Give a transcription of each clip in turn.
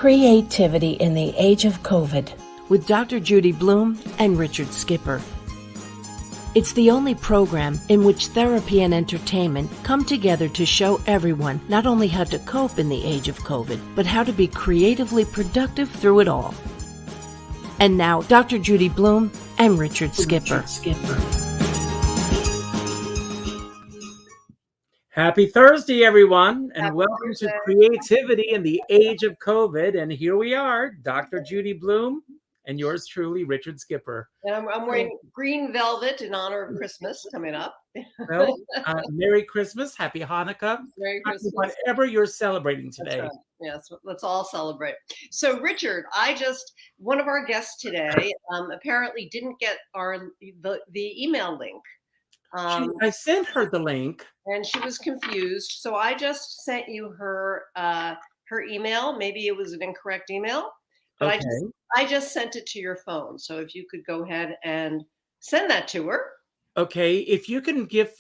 Creativity in the Age of COVID with Dr. Judi Bloom and Richard Skipper. It's the only program in which therapy and entertainment come together to show everyone not only how to cope in the age of COVID, but how to be creatively productive through it all. And now, Dr. Judi Bloom and Richard Skipper. Happy Thursday, everyone, and welcome to Creativity in the Age of COVID. And here we are, Dr. Judi Bloom and yours truly, Richard Skipper. And I'm wearing green velvet in honor of Christmas coming up. Well, Merry Christmas, Happy Hanukkah, Merry Christmas. Whatever you're celebrating today. Right. Yes, let's all celebrate. So, Richard, one of our guests today apparently didn't get the email link. I sent her the link. And she was confused. So I just sent you her email. Maybe it was an incorrect email. But Okay. I just sent it to your phone. So if you could go ahead and send that to her. Okay, if you can give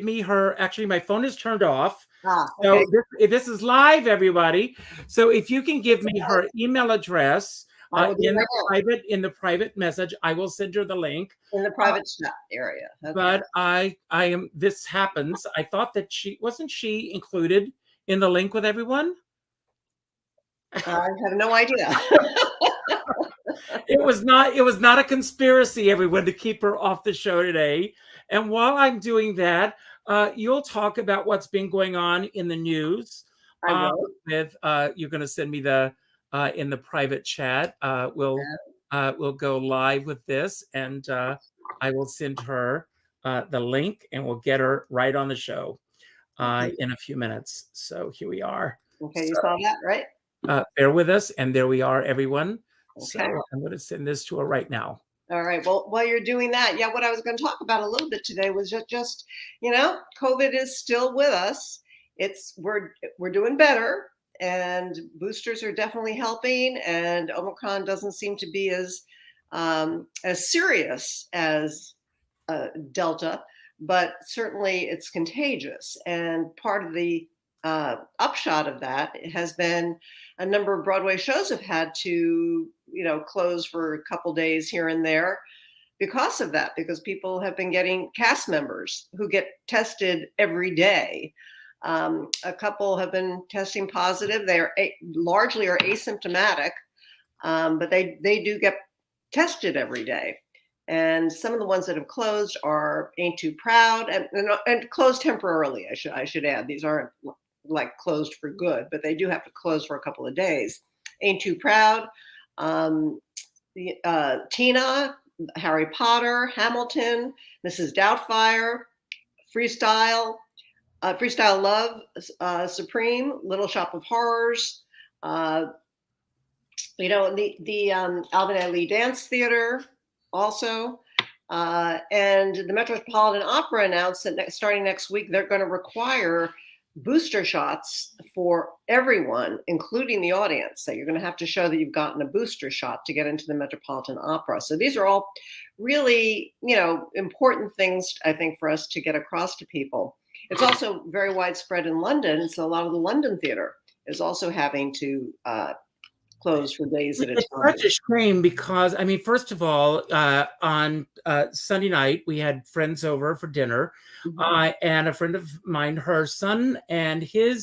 me her, actually my phone is turned off. Okay. So this is live, everybody. So if you can give me her email address in the private message, I will send her the link. In the private chat area. Okay. But this happens. I thought that she included in the link with everyone? I have no idea. It was not a conspiracy, everyone, to keep her off the show today. And while I'm doing that, you'll talk about what's been going on in the news. I will. You're going to send me the in the private chat. We'll go live with this, and I will send her the link, and we'll get her right on the show in a few minutes. So here we are. Okay, you saw that, right? Bear with us, and there we are, everyone. Okay. So I'm going to send this to her right now. All right. Well, while you're doing that, what I was going to talk about a little bit today was just COVID is still with us. We're doing better, and boosters are definitely helping, and Omicron doesn't seem to be as serious as Delta, but certainly it's contagious. And part of the upshot of that has been a number of Broadway shows have had to, close for a couple days here and there because of that, because people have been getting cast members who get tested every day. A couple have been testing positive. They are largely are asymptomatic, but they do get tested every day. And some of the ones that have closed Ain't Too Proud and closed temporarily. I should add, these aren't like closed for good, but they do have to close for a couple of days. Ain't Too Proud, Tina, Harry Potter, Hamilton, Mrs. Doubtfire, Freestyle Love, Supreme, Little Shop of Horrors, the Alvin Ailey Dance Theater also, and the Metropolitan Opera announced that starting next week, they're going to require booster shots for everyone, including the audience. So you're going to have to show that you've gotten a booster shot to get into the Metropolitan Opera. So these are all really, important things, I think, for us to get across to people. It's also very widespread in London. So a lot of the London theater is also having to close for days at a time. It's such a shame because, first of all, on Sunday night, we had friends over for dinner. Mm-hmm. And a friend of mine, her son and his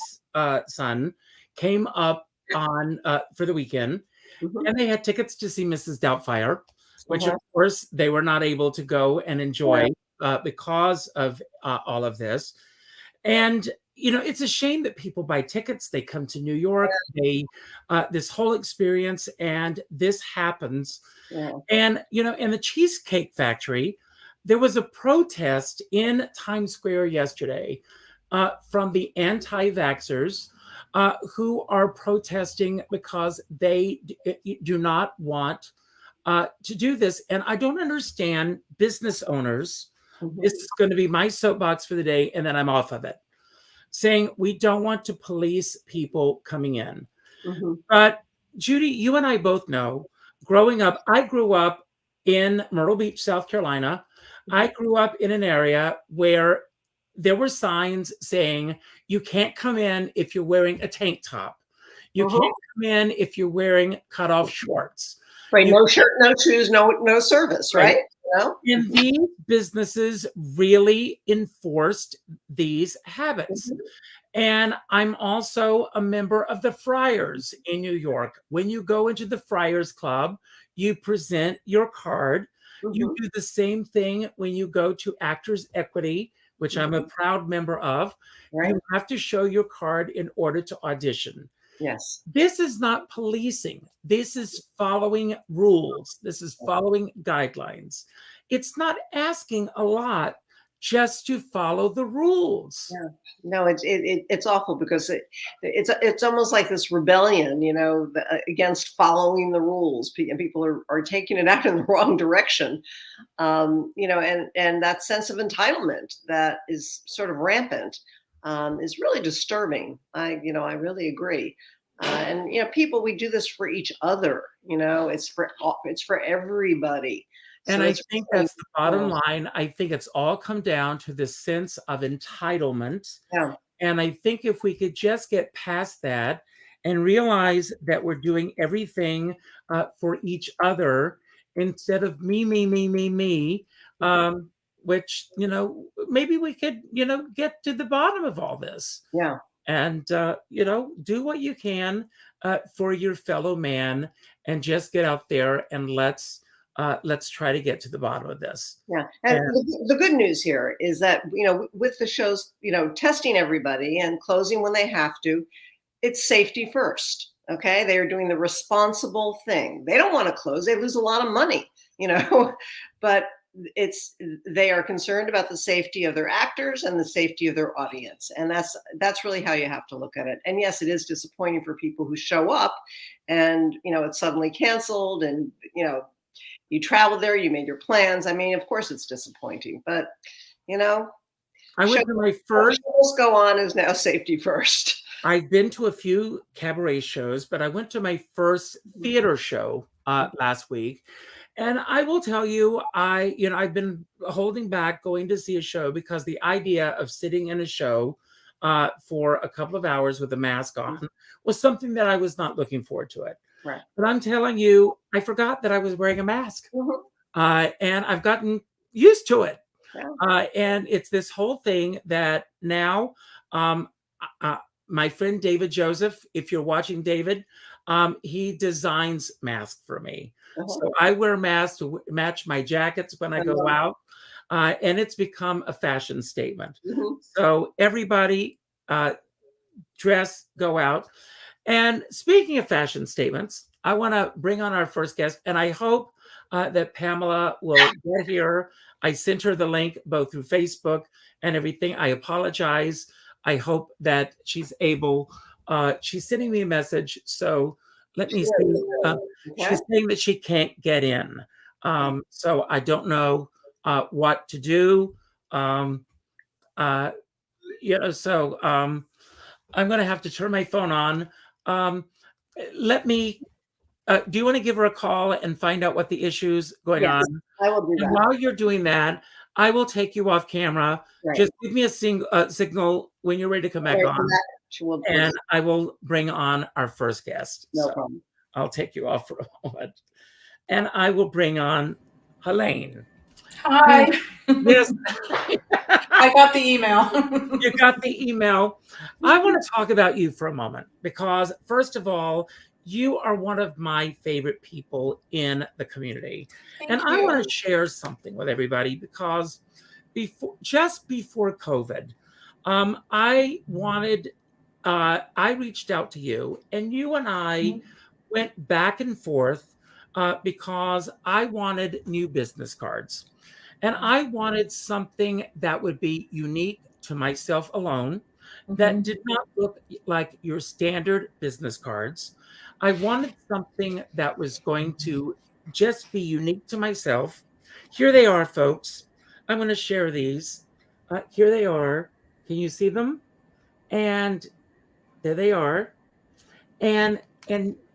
son came up on for the weekend. Mm-hmm. And they had tickets to see Mrs. Doubtfire, which, of course, they were not able to go and enjoy because of all of this. And it's a shame that people buy tickets. They come to New York, this whole experience, and this happens. Yeah. And, in the Cheesecake Factory, there was a protest in Times Square yesterday from the anti-vaxxers who are protesting because they do not want to do this. And I don't understand business owners. Mm-hmm. This is going to be my soapbox for the day, and then I'm off of it. Saying we don't want to police people coming in. Mm-hmm. But Judi, you and I both know, growing up, I grew up in Myrtle Beach, South Carolina. Mm-hmm. I grew up in an area where there were signs saying you can't come in if you're wearing a tank top. You can't come in if you're wearing cutoff shorts. Right. You No shirt, no shoes, no service, right? You know? And these businesses really enforced these habits. Mhm. And I'm also a member of the Friars in New York. When you go into the Friars Club, you present your card. You Mhm. do the same thing when you go to Actors Equity, which I'm a proud member of. Right. You have to show your card in order to audition. Yes. This is not policing. This is following rules. This is following guidelines. It's not asking a lot just to follow the rules. Yeah. No, it's awful because it's almost like this rebellion, you know, against following the rules. And people are taking it out in the wrong direction, you know, and that sense of entitlement that is sort of rampant is really disturbing. I really agree. And you know, people, we do this for each other. You know, it's for everybody. And So I it's think really, that's the bottom line. I think it's all come down to this sense of entitlement. yeah, And I think if we could just get past that and realize that we're doing everything for each other instead of me, which, you know, maybe we could, you know, get to the bottom of all this yeah. and, you know, do what you can for your fellow man and just get out there and let's try to get to the bottom of this. Yeah, and And the good news here is that, you know, with the shows, you know, testing everybody and closing when they have to, it's safety first. Okay, they are doing the responsible thing. They don't want to close; they lose a lot of money, you know. But they are concerned about the safety of their actors and the safety of their audience, and that's really how you have to look at it. And yes, it is disappointing for people who show up, and you know, it's suddenly canceled, and you know, you traveled there, you made your plans. I mean, of course it's disappointing, but you know, I went to my first shows go on is now safety first. I've been to a few cabaret shows, but I went to my first theater show last week. And I will tell you, I've been holding back going to see a show because the idea of sitting in a show for a couple of hours with a mask on was something that I was not looking forward to it. Right. But I'm telling you, I forgot that I was wearing a mask. Mhm. And I've gotten used to it. Yeah. And it's this whole thing that now my friend David Joseph, if you're watching David, he designs masks for me. Uh-huh. So I wear masks to match my jackets when I go out. And it's become a fashion statement. Mhm. So everybody dress, go out. And speaking of fashion statements, I want to bring on our first guest, and I hope that Pamela will get here. I sent her the link both through Facebook and everything. I apologize. I hope that she's able. She's sending me a message, so let me see. She's saying that she can't get in, so I don't know what to do. So I'm going to have to turn my phone on. Let me. Do you want to give her a call and find out what the issue's going Yes, on? I will do And that. while you're doing that, I will take you off camera. Right. Just give me a signal when you're ready to come back Right, on, will and I will bring on our first guest. no problem. I'll take you off for a moment, and I will bring on Helane. Hi. Yes. I got the email. You got the email. I want to talk about you for a moment because, first of all, you are one of my favorite people in the community. Thank I you. want to share something with everybody because just before COVID, I reached out to you, and you and I went back and forth because I wanted new business cards. And I wanted something that would be unique to myself alone, that did not look like your standard business cards. I wanted something that was going to just be unique to myself. Here they are, folks. I'm going to share these. Here they are. Can you see them? And there they are. And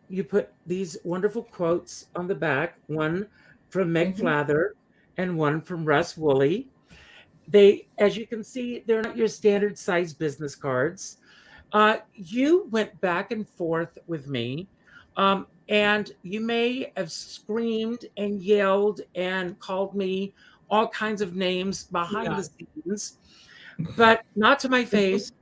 you put these wonderful quotes on the back, one from Meg Flather and one from Russ Woolley. They, as you can see, they're not your standard size business cards. You went back and forth with me, and you may have screamed and yelled and called me all kinds of names behind the Yeah. scenes, but not to my face.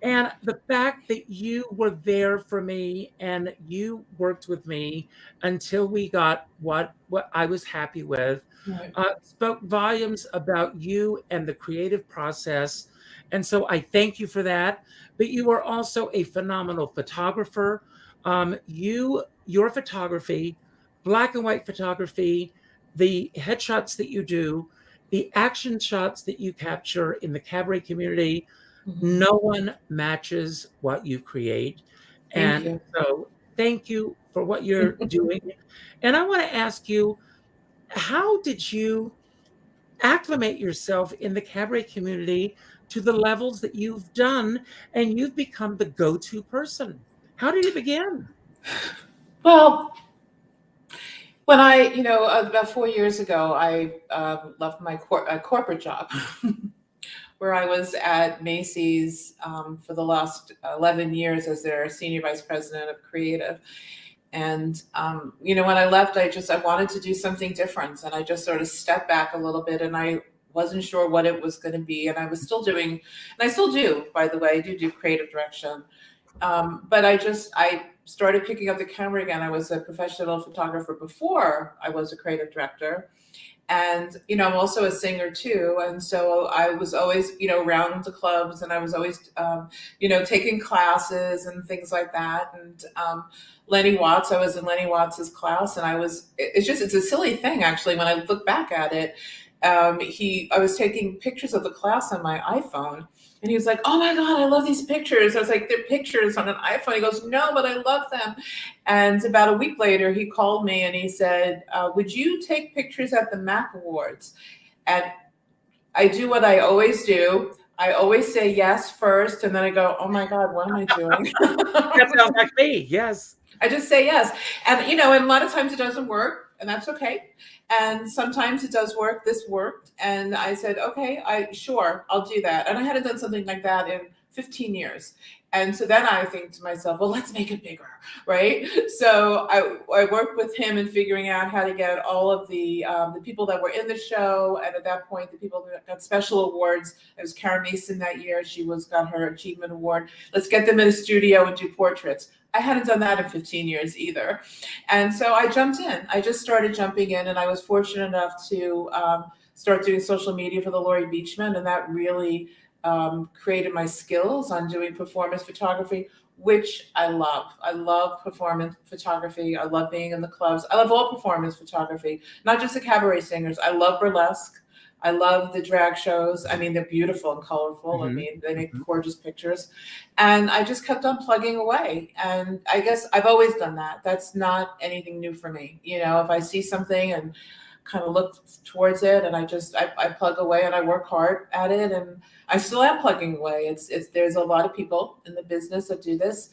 And the fact that you were there for me and you worked with me until we got what I was happy with Right. spoke volumes about you and the creative process. And so I thank you for that. But you are also a phenomenal photographer. Your photography, black and white photography, the headshots that you do, the action shots that you capture in the cabaret community, Mhm. no one matches what you create. Thank And you. so thank you for what you're doing. And I want to ask you, how did you acclimate yourself in the cabaret community to the levels that you've done and you've become the go-to person? How did it begin? Well, when about 4 years ago, I left my corporate job where I was at Macy's for the last 11 years as their senior vice president of creative. And when I left, I wanted to do something different, and I just sort of stepped back a little bit, and I wasn't sure what it was going to be, and I was still doing, and I still do, by the way, I do creative direction. But I started picking up the camera again. I was a professional photographer before I was a creative director. And, I'm also a singer too. And so I was always, around the clubs, and I was always, taking classes and things like that. And Lenny Watts, I was in Lenny Watts's class, and it's a silly thing, actually, when I look back at it. I was taking pictures of the class on my iPhone, and he was like, "Oh my God, I love these pictures." I was like, "They're pictures on an iPhone." He goes, "No, but I love them." And about a week later, he called me and he said, "Would you take pictures at the MAC Awards?" And I do what I always do. I always say yes first, and then I go, "Oh my God, what am I doing?" That sounds like me. Yes. I just say yes. And a lot of times it doesn't work, and that's okay. And sometimes it does work. This worked. And I said, okay, sure, I'll do that. And I hadn't done something like that in 15 years. And so then I think to myself, well, let's make it bigger, right? So I worked with him in figuring out how to get all of the people that were in the show, and at that point, the people that got special awards. It was Karen Mason that year; she got her achievement award. Let's get them in a studio and do portraits. I hadn't done that in 15 years either, and so I jumped in. I just started jumping in, and I was fortunate enough to start doing social media for the Laurie Beechman, and that really created my skills on doing performance photography, which I love. I love performance photography. I love being in the clubs. I love all performance photography, not just the cabaret singers. I love burlesque. I love the drag shows. I mean, they're beautiful and colorful. I mean, they make gorgeous pictures. And I just kept on plugging away. And I guess I've always done that. That's not anything new for me. If I see something and kind of look towards it, and I plug away and I work hard at it, and I still am plugging away. There's a lot of people in the business that do this,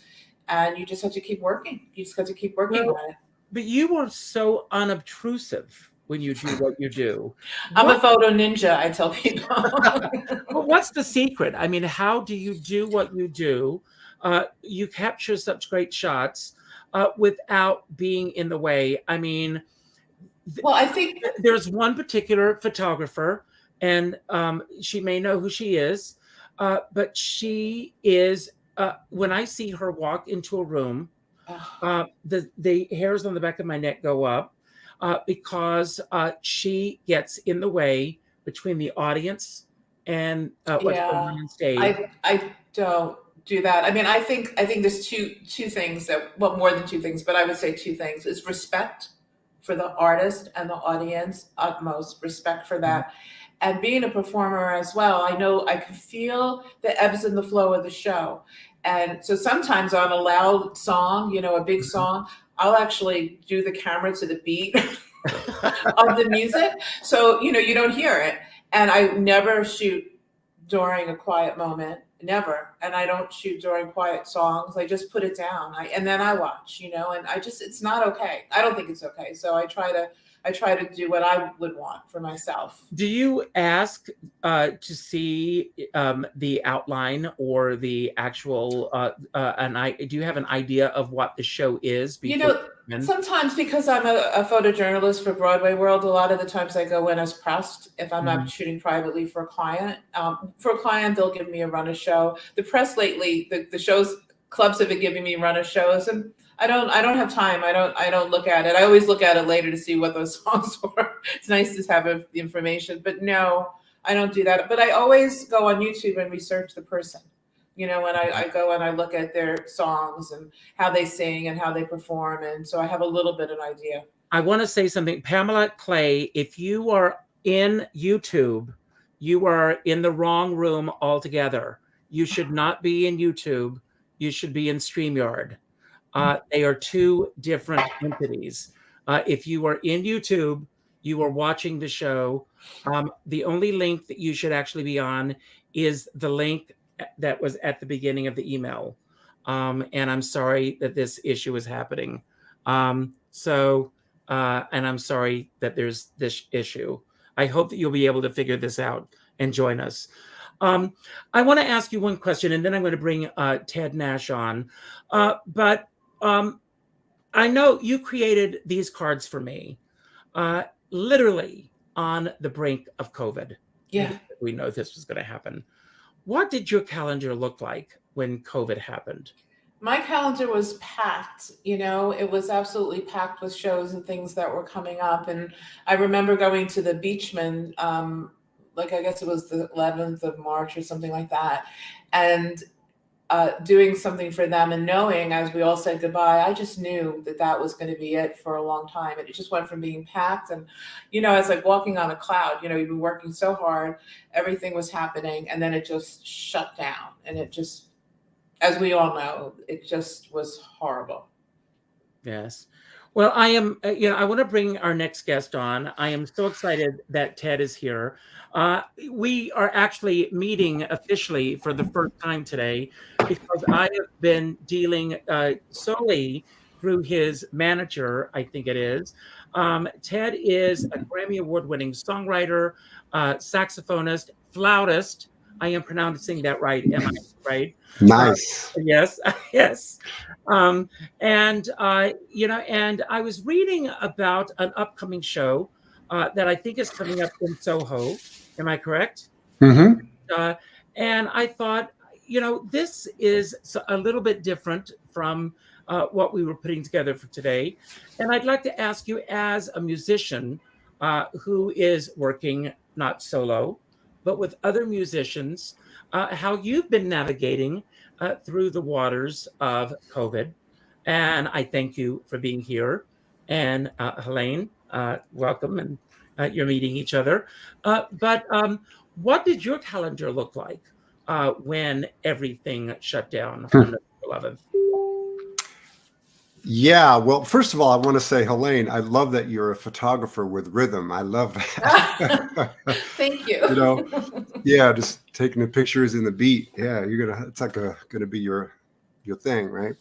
and you just have to keep working. You just have to keep working on it. But you are so unobtrusive when you do what you do. I'm a photo ninja, I tell people. Well, what's the secret? I mean, how do you do what you do? You capture such great shots without being in the way. I mean, well, I think there's one particular photographer, and she may know who she is, but she is, when I see her walk into a room, the hairs on the back of my neck go up because she gets in the way between the audience and what's going on stage. I don't do that. I mean, I think there's two things more than two things, but I would say two things. Is respect for the artist and the audience, utmost respect for that. And being a performer as well, I know I can feel the ebbs and the flow of the show. And so sometimes on a loud song, a big song, I'll actually do the camera to the beat of the music. So, you don't hear it. And I never shoot during a quiet moment. Never. And I don't shoot during quiet songs. I just put it down. And then I watch, and it's not okay. I don't think it's okay. So I try to do what I would want for myself. Do you ask to see the outline or the actual, do you have an idea of what the show is? Sometimes, because I'm a photojournalist for Broadway World, a lot of the times I go in as pressed if I'm not shooting privately for a client. For a client, they'll give me a run of show. The press lately, the clubs have been giving me run of shows, and I don't have time. I don't look at it. I always look at it later to see what those songs were. It's nice to have the information, but no, I don't do that. But I always go on YouTube and research the person. When I go and I look at their songs and how they sing and how they perform. And so I have a little bit of an idea. I want to say something. Pamela Clay, if you are in YouTube, you are in the wrong room altogether. You should not be in YouTube. You should be in StreamYard. They are two different entities. If you are in YouTube, you are watching the show. The only link that you should actually be on is the link that was at the beginning of the email. And I'm sorry that this issue is happening. And I'm sorry that there's this issue. I hope that you'll be able to figure this out and join us. I want to ask you one question, and then I'm going to bring Ted Nash on. But I know you created these cards for me, literally on the brink of COVID. Yeah. We know this was going to happen. What did your calendar look like when COVID happened? My calendar was packed, it was absolutely packed with shows and things that were coming up. And I remember going to the Beechman, I guess it was the 11th of March or something like that, and doing something for them, and knowing as we all said goodbye, I just knew that was going to be it for a long time. And it just went from being packed and, it's like walking on a cloud. You've been working so hard, everything was happening, and then it just shut down. And it just, as we all know, it just was horrible. Yes. Well, I am, I want to bring our next guest on. I am so excited that Ted is here. We are actually meeting officially for the first time today because I have been dealing solely through his manager, I think it is. Ted is a Grammy Award-winning songwriter, saxophonist, flautist. I am pronouncing that right. Am I right? Nice. Yes. Yes. And I was reading about an upcoming show that I think is coming up in Soho. Am I correct? Mm-hmm. And I thought, this is a little bit different from what we were putting together for today. And I'd like to ask you, as a musician who is working not solo, but with other musicians, how you've been navigating through the waters of COVID. And I thank you for being here. And Helane, welcome, and you're meeting each other. But what did your calendar look like when everything shut down on the 11th? Yeah, well, first of all, I want to say, Helane, I love that you're a photographer with rhythm. I love that. Thank you. Yeah, just taking the pictures in the beat. Yeah, it's like gonna be your thing, right?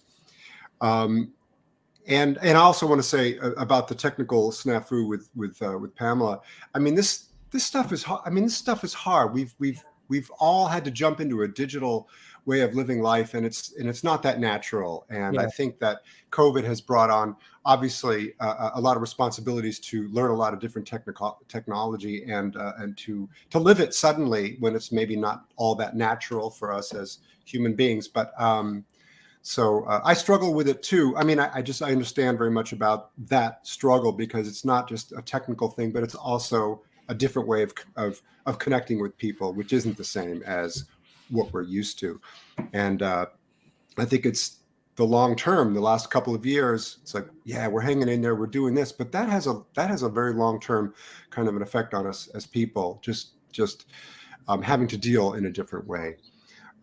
And I also want to say about the technical snafu with Pamela. I mean, this stuff is hard. This stuff is hard. We've all had to jump into a digital way of living life, and it's not that natural. And yeah. I think that COVID has brought on, obviously, a lot of responsibilities to learn a lot of different technology and to live it suddenly when it's maybe not all that natural for us as human beings. But so I struggle with it too. I understand very much about that struggle, because it's not just a technical thing, but it's also a different way of connecting with people, which isn't the same as what we're used to. And I think it's the long term, the last couple of years, it's like, yeah, we're hanging in there, we're doing this, but that has a very long term kind of an effect on us as people, just having to deal in a different way.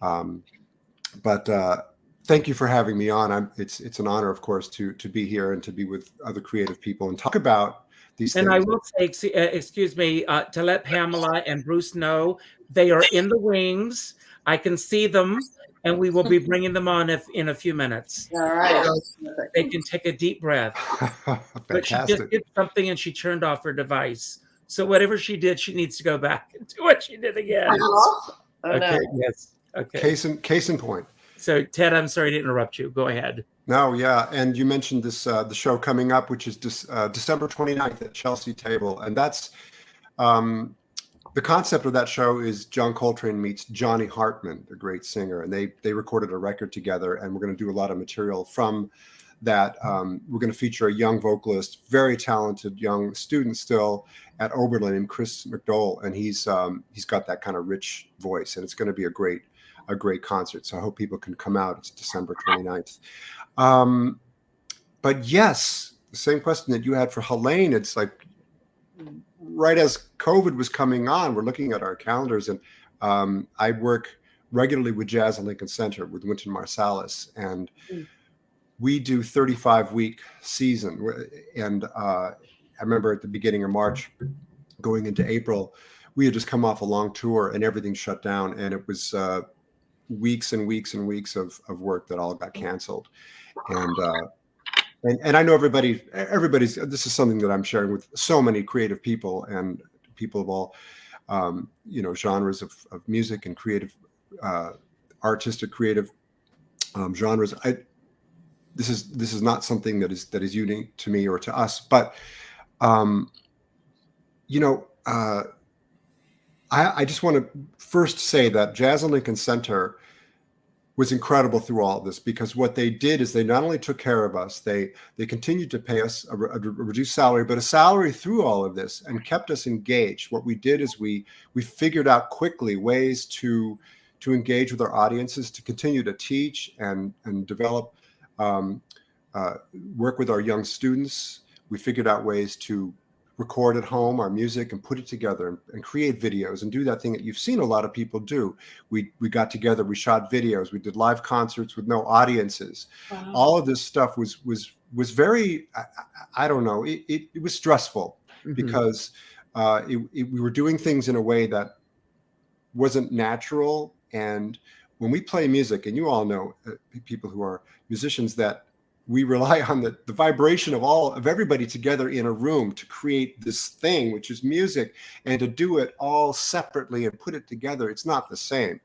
But thank you for having me on. It's an honor, of course, to be here and to be with other creative people and talk about these things. And I will say, excuse me, to let Pamela and Bruce know, they are in the wings. I can see them, and we will be bringing them on in a few minutes. All right. They can take a deep breath. But she just Fantastic. did something and she turned off her device. So whatever she did, she needs to go back and do what she did again. Oh, Okay. no. Yes. Okay. Case in point. So Ted, I'm sorry to interrupt you. Go ahead. No, yeah, and you mentioned this the show coming up, which is December 29th at Chelsea Table, and that's the concept of that show is John Coltrane meets Johnny Hartman, the great singer, and they recorded a record together, and we're going to do a lot of material from that. We're going to feature a young vocalist, very talented young student still at Oberlin, named Chris McDowell, and he's got that kind of rich voice, and it's going to be a great concert. So I hope people can come out. It's December 29th. But yes, the same question that you had for Helane. It's like right as COVID was coming on, we're looking at our calendars, and I work regularly with Jazz at Lincoln Center with Wynton Marsalis, and we do 35-week season. And I remember at the beginning of March, going into April, we had just come off a long tour and everything shut down, and it was weeks and weeks and weeks of work that all got canceled. And I know everybody's, this is something that I'm sharing with so many creative people and people of all, genres of music and creative, artistic, creative genres. This is not something that is unique to me or to us, but, I just want to first say that Jazz at Lincoln Center was incredible through all of this, because what they did is they not only took care of us, they continued to pay us a reduced salary, but a salary through all of this, and kept us engaged. What we did is we figured out quickly ways to engage with our audiences, to continue to teach and develop, work with our young students. We figured out ways to record at home our music and put it together and create videos and do that thing that you've seen a lot of people do. We got together, we shot videos, we did live concerts with no audiences. Wow. All of this stuff was very, I don't know, it was stressful, because we were doing things in a way that wasn't natural. And when we play music, and you all know, people who are musicians, that we rely on the vibration of everybody together in a room to create this thing, which is music, and to do it all separately and put it together. It's not the same.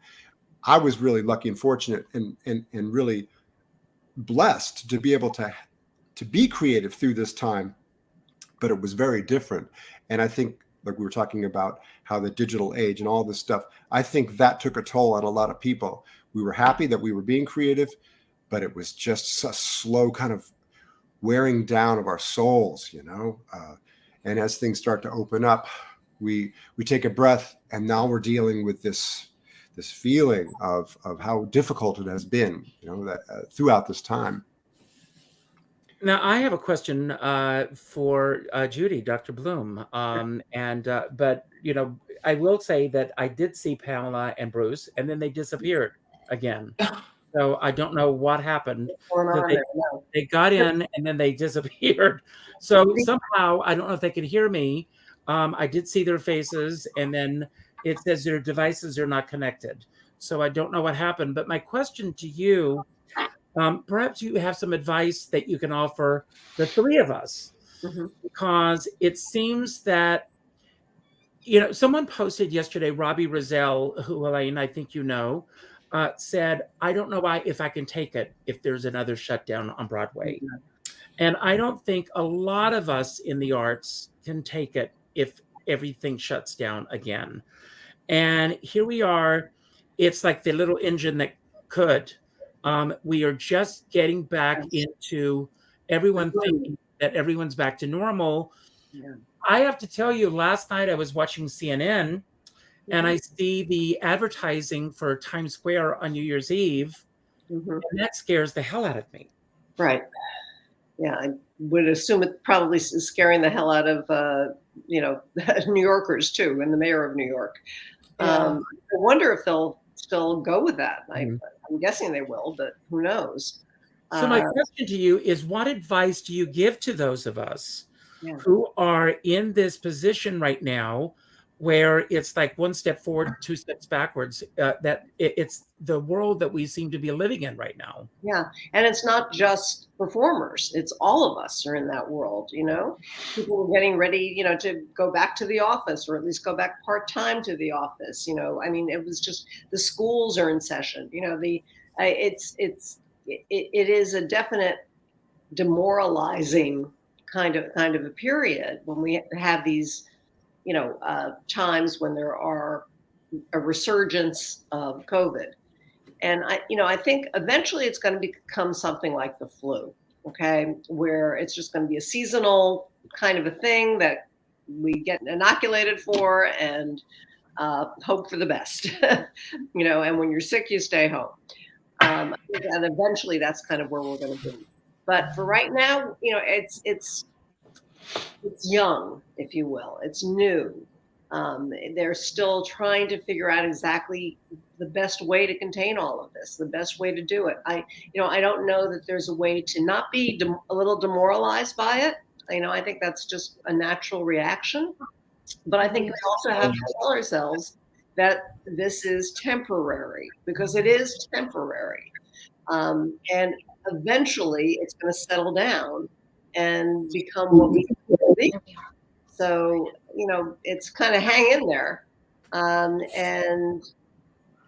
I was really lucky and fortunate and really blessed to be able to be creative through this time, but it was very different. And I think, like we were talking about how the digital age and all this stuff, I think that took a toll on a lot of people. We were happy that we were being creative, but it was just a slow kind of wearing down of our souls, and as things start to open up, we take a breath, and now we're dealing with this feeling of how difficult it has been, throughout this time. Now, I have a question for Judi, Dr. Bloom, but I will say that I did see Pamela and Bruce, and then they disappeared again. So I don't know what happened. They got in and then they disappeared. So somehow, I don't know if they can hear me. I did see their faces, and then it says their devices are not connected. So I don't know what happened. But my question to you, perhaps you have some advice that you can offer the three of us, because it seems that, someone posted yesterday, Robbie Rozelle, who, Helane, I think said, I don't know if I can take it if there's another shutdown on Broadway. And I don't think a lot of us in the arts can take it if everything shuts down again. And here we are. It's like the little engine that could. We are just getting back into everyone thinking that everyone's back to normal. Yeah. I have to tell you, last night I was watching CNN, and I see the advertising for Times Square on New Year's Eve, and that scares the hell out of me. Right. Yeah, I would assume it probably is scaring the hell out of, New Yorkers too, and the mayor of New York. I wonder if they'll still go with that. I'm guessing they will, but who knows? So my question to you is, what advice do you give to those of us who are in this position right now, where it's like one step forward, two steps backwards. It's the world that we seem to be living in right now. Yeah. And it's not just performers. It's all of us are in that world, People are getting ready, to go back to the office, or at least go back part-time to the office. I mean, it was just, the schools are in session, it is a definite demoralizing kind of a period when we have these, times when there are a resurgence of COVID. And I think eventually it's going to become something like the flu, okay, where it's just going to be a seasonal kind of a thing that we get inoculated for and hope for the best, and when you're sick, you stay home. And eventually that's kind of where we're going to be. But for right now, it's young, if you will. It's new. They're still trying to figure out exactly the best way to contain all of this, the best way to do it. I don't know that there's a way to not be a little demoralized by it. I think that's just a natural reaction. But I think we also have to tell ourselves that this is temporary, because it is temporary. And eventually it's going to settle down and become what we need to be. So, it's kind of hang in there and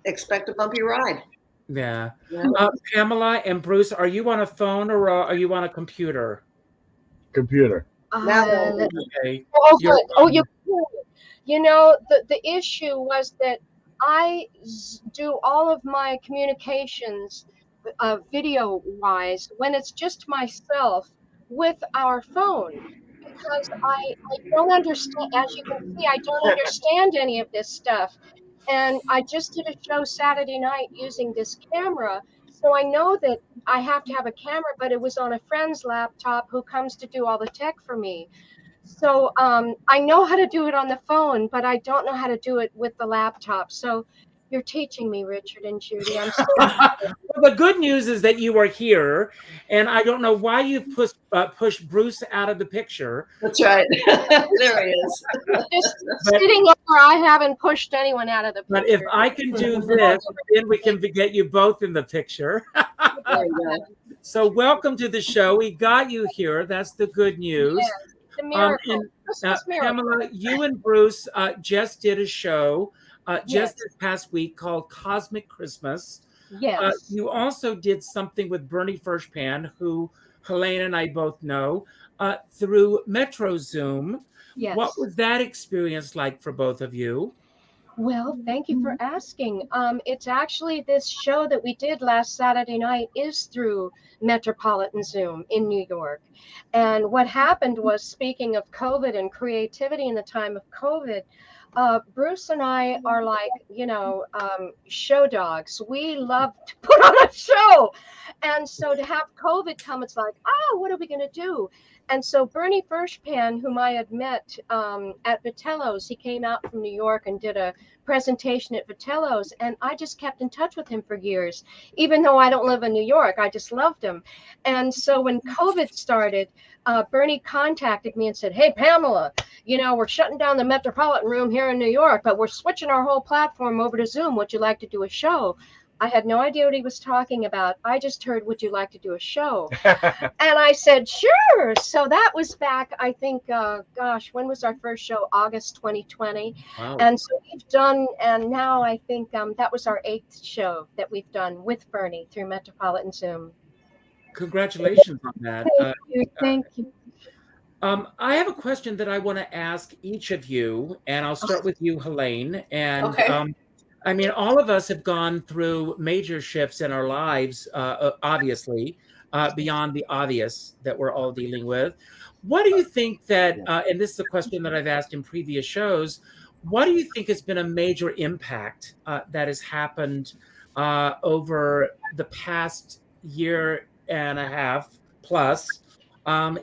expect a bumpy ride. Yeah. Pamela and Bruce, are you on a phone or are you on a computer? Computer. Okay. The issue was that I do all of my communications video wise when it's just myself with our phone, because I don't understand, as you can see, I don't understand any of this stuff. And I just did a show Saturday night using this camera. So I know that I have to have a camera, but it was on a friend's laptop who comes to do all the tech for me. So I know how to do it on the phone, but I don't know how to do it with the laptop. So you're teaching me, Richard and Judi. I'm so Well, the good news is that you are here, and I don't know why you pushed Bruce out of the picture. That's right. There he is. just sitting over. I haven't pushed anyone out of the picture. But if I can do this, then we can get you both in the picture. There you go. So welcome to the show. We got you here. That's the good news. Yes, the miracle. Christmas miracle. Pamela, you and Bruce just did a show Yes. this past week called Cosmic Christmas. Yes. You also did something with Bernie Firshpan, who Helane and I both know, through Metro Zoom. Yes. What was that experience like for both of you? Well, thank you for asking. It's actually this show that we did last Saturday night is through Metropolitan Zoom in New York. And what happened was, speaking of COVID and creativity in the time of COVID, Bruce and I are like, show dogs. We love to put on a show. And so to have COVID come, it's like, what are we going to do? And so Bernie Firshpan, whom I had met at Vitello's, he came out from New York and did a presentation at Vitello's, and I just kept in touch with him for years. Even though I don't live in New York, I just loved him. And so when COVID started, Bernie contacted me and said, hey, Pamela, we're shutting down the Metropolitan Room here in New York, but we're switching our whole platform over to Zoom. Would you like to do a show? I had no idea what he was talking about. I just heard, would you like to do a show? And I said, sure. So that was back, I think, when was our first show? August 2020. Wow. And so we've done, and now I think that was our 8th show that we've done with Bernie through Metropolitan Zoom. Congratulations on that. Thank you. I have a question that I want to ask each of you, and I'll start with you, Helane. And Okay. All of us have gone through major shifts in our lives, obviously, beyond the obvious that we're all dealing with. What do you think that, and this is a question that I've asked in previous shows, what do you think has been a major impact that has happened over the past year and a half plus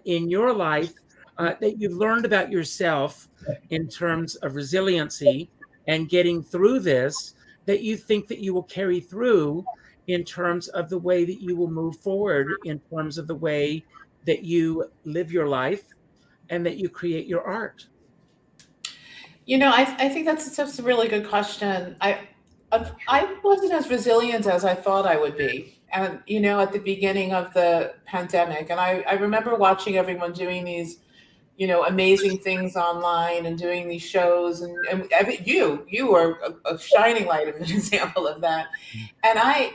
in your life that you've learned about yourself in terms of resiliency and getting through this, that you think that you will carry through in terms of the way that you will move forward, in terms of the way that you live your life and that you create your art? I think that's a really good question. I wasn't as resilient as I thought I would be. And, at the beginning of the pandemic, and I remember watching everyone doing these, amazing things online and doing these shows. You were a shining light of an example of that. And I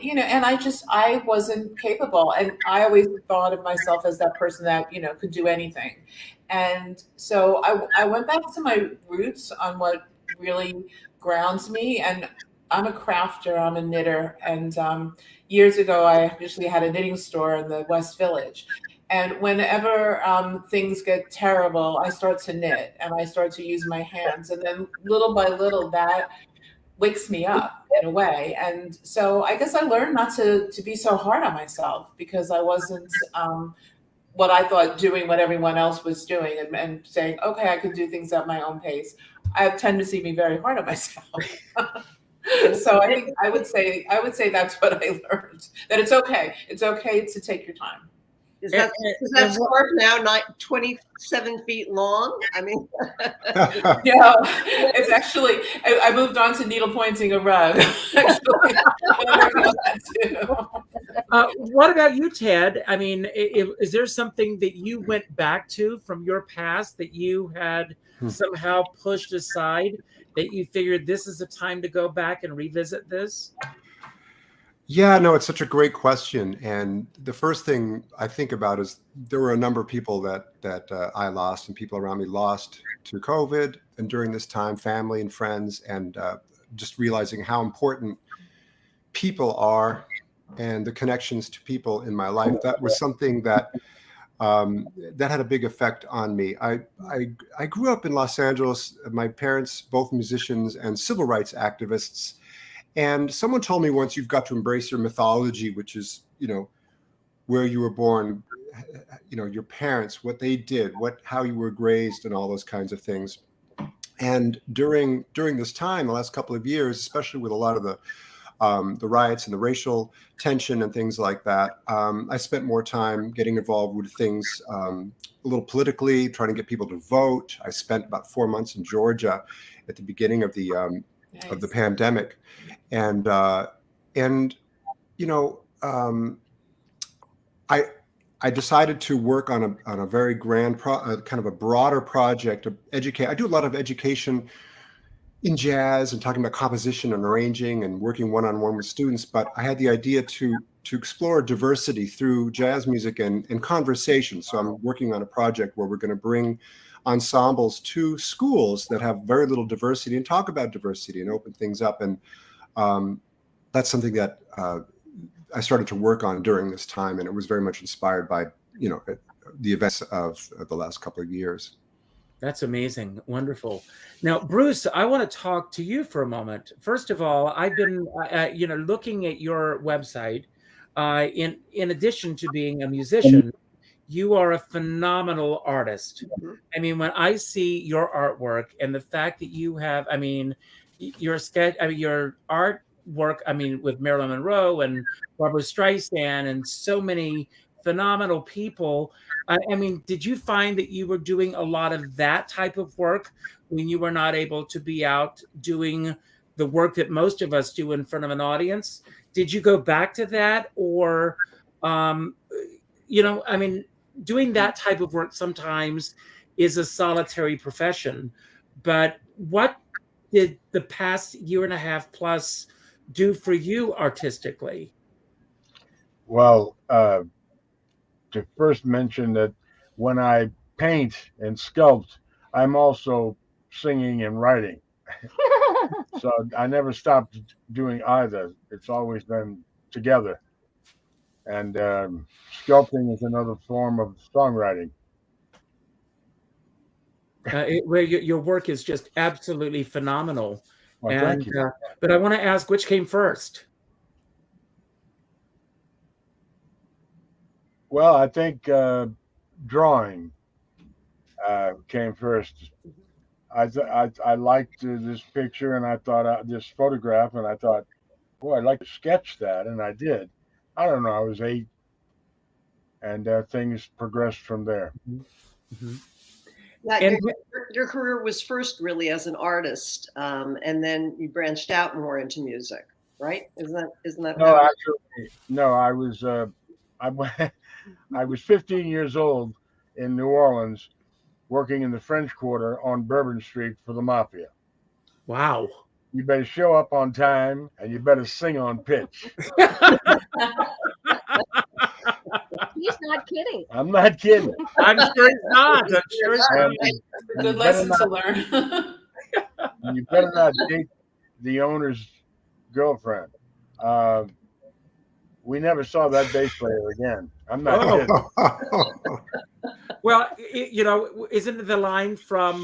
wasn't capable. And I always thought of myself as that person that, could do anything. And so I went back to my roots on what really grounds me. And I'm a crafter, I'm a knitter. And years ago, I actually had a knitting store in the West Village. And whenever things get terrible, I start to knit and I start to use my hands. And then little by little, that wakes me up in a way. And so I guess I learned not to be so hard on myself, because I wasn't what I thought doing what everyone else was doing and saying, okay, I could do things at my own pace. I have tendency to be very hard on myself. So I think I would say that's what I learned, that it's okay. It's okay to take your time. Is that scarf now 27 feet long? I mean, yeah, it's actually, I moved on to needle pointing a rug. Actually, what about you, Ted? I mean, is there something that you went back to from your past that you had somehow pushed aside, that you figured this is the time to go back and revisit this? Yeah, no, it's such a great question. And the first thing I think about is there were a number of people that I lost and people around me lost to COVID. And during this time, family and friends, and just realizing how important people are and the connections to people in my life. That was something that that had a big effect on me. I grew up in Los Angeles. My parents, both musicians and civil rights activists. And someone told me once, you've got to embrace your mythology, which is, where you were born, your parents, what they did, how you were raised, and all those kinds of things. And during this time, the last couple of years, especially with a lot of the riots and the racial tension and things like that, I spent more time getting involved with things a little politically, trying to get people to vote. I spent about 4 months in Georgia at the beginning of the pandemic. And I decided to work on a very grand kind of a broader project of educate. I do a lot of education in jazz and talking about composition and arranging and working one-on-one with students. But I had the idea to explore diversity through jazz music and conversation. So I'm working on a project where we're going to bring ensembles to schools that have very little diversity and talk about diversity and open things up. And that's something that I started to work on during this time, and it was very much inspired by the events of the last couple of years. That's amazing. Wonderful. Now, Bruce, I want to talk to you for a moment. First of all, I've been looking at your website. In addition to being a musician, you are a phenomenal artist. I mean, when I see your artwork and the fact that you have, your artwork, with Marilyn Monroe and Barbara Streisand and so many phenomenal people. Did you find that you were doing a lot of that type of work when you were not able to be out doing the work that most of us do in front of an audience? Did you go back to that, or, doing that type of work sometimes is a solitary profession, but what did the past year and a half plus do for you artistically? Well, to first mention that when I paint and sculpt, I'm also singing and writing. So I never stopped doing either. It's always been together. And sculpting is another form of songwriting. Where your work is just absolutely phenomenal. Well, thank you. But I want to ask, which came first? Well, I think drawing came first. I liked this picture, and I thought this photograph, and I thought, boy, I'd like to sketch that, and I did. I don't know, I was 8, and things progressed from there. Now, your career was first really as an artist, and then you branched out more into music, right? Isn't that? No, actually, no. I was 15 years old in New Orleans, working in the French Quarter on Bourbon Street for the Mafia. Wow. You better show up on time, and you better sing on pitch. He's not kidding. I'm not kidding. I'm sure it's not. I'm sure it's not. And A good lesson to learn. you better not date the owner's girlfriend. We never saw that bass player again. I'm not kidding. Well, isn't it the line from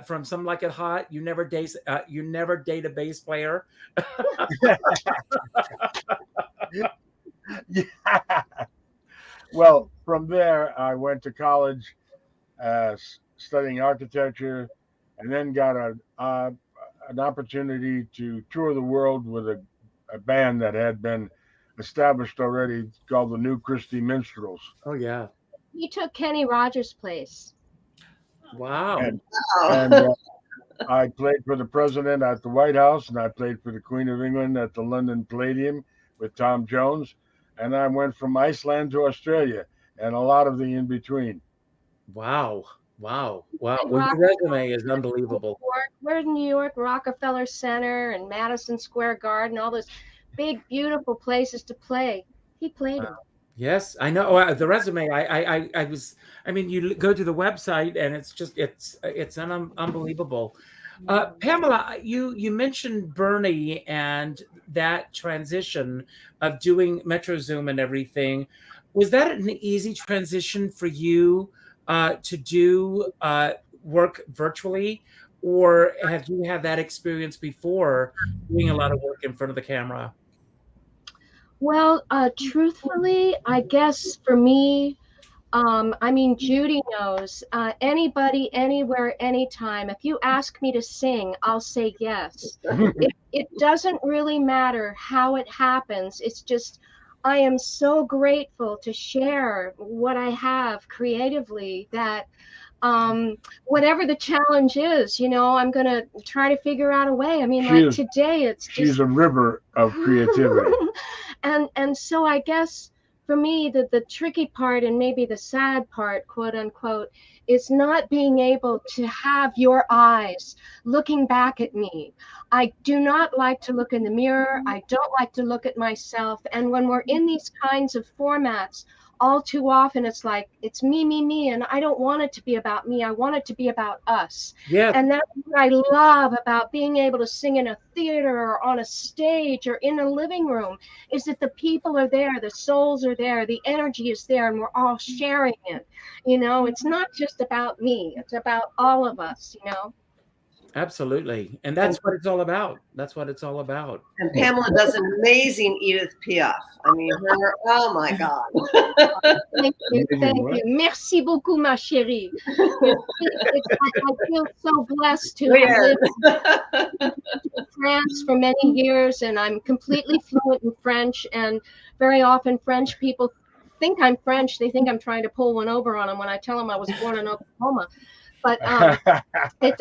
from Some Like It Hot? You never date a bass player. Yeah. Well, from there, I went to college studying architecture, and then got an opportunity to tour the world with a band that had been established already called the New Christie Minstrels. Oh, yeah. He took Kenny Rogers' place. Wow. And Wow. I played for the president at the White House, and I played for the Queen of England at the London Palladium with Tom Jones. And I went from Iceland to Australia and a lot of the in between. Wow. Well, your resume is unbelievable. We're in New York, Rockefeller Center and Madison Square Garden, all those big, beautiful places to play. He played it. Yes, I know. The resume. You go to the website, and it's unbelievable. Pamela, you mentioned Bernie and that transition of doing Metro Zoom and everything. Was that an easy transition for you to do work virtually, or have you had that experience before doing a lot of work in front of the camera? Well, truthfully, I guess for me, Judi knows, anybody, anywhere, anytime, if you ask me to sing, I'll say yes. It doesn't really matter how it happens. It's just, I am so grateful to share what I have creatively that whatever the challenge is, I'm going to try to figure out a way. Today she's a river of creativity. And so I guess for me, the tricky part and maybe the sad part, quote unquote, is not being able to have your eyes looking back at me. I do not like to look in the mirror. I don't like to look at myself. And when we're in these kinds of formats, all too often it's like, it's me, and I don't want it to be about me. I want it to be about us. Yeah. And that's what I love about being able to sing in a theater or on a stage or in a living room, is that the people are there, the souls are there, the energy is there, and we're all sharing it. It's not just about me, it's about all of us, Absolutely. And that's what it's all about. That's what it's all about. And Pamela does an amazing Edith Piaf. Her, oh my God. Thank you. Merci beaucoup, ma chérie. I feel so blessed to have lived in France for many years, and I'm completely fluent in French. And very often French people think I'm French. They think I'm trying to pull one over on them when I tell them I was born in Oklahoma. But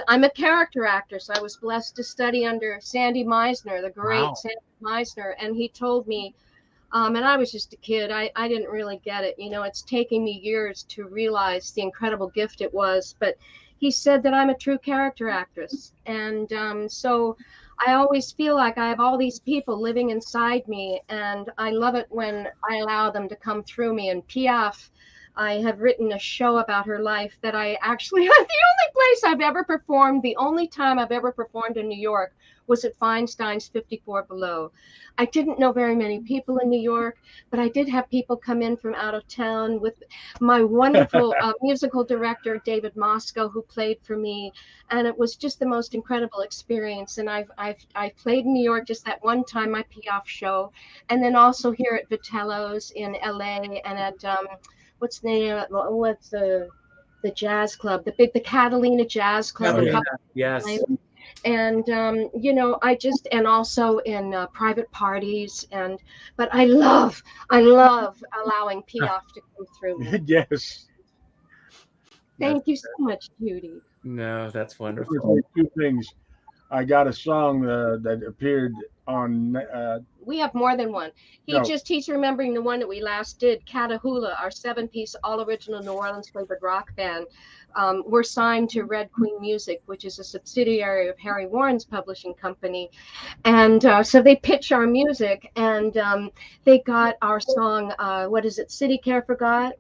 I'm a character actor, so I was blessed to study under Sandy Meisner, the great Sandy Meisner, and he told me, and I was just a kid, I didn't really get it. It's taking me years to realize the incredible gift it was, but he said that I'm a true character actress. And so I always feel like I have all these people living inside me, and I love it when I allow them to come through me. And Piaf, I have written a show about her life that I actually, the only place I've ever performed, the only time I've ever performed in New York was at Feinstein's 54 Below. I didn't know very many people in New York, but I did have people come in from out of town with my wonderful musical director, David Moscow, who played for me. And it was just the most incredible experience. And I've played in New York just that one time, my Piaf show. And then also here at Vitello's in LA and at, what's the jazz club, the Catalina Jazz Club. Catalina, yes. And and also in private parties, but I love allowing Piaf to come through. Yes. Thank you so much, Judi. No, that's I'm wonderful. gonna say two things. I got a song that appeared on. We have more than one. No, He's remembering the one that we last did, Catahoula, our 7-piece all original New Orleans flavored rock band. We're signed to Red Queen Music, which is a subsidiary of Harry Warren's publishing company. And so they pitch our music, and they got our song, what is it, City Care Forgot?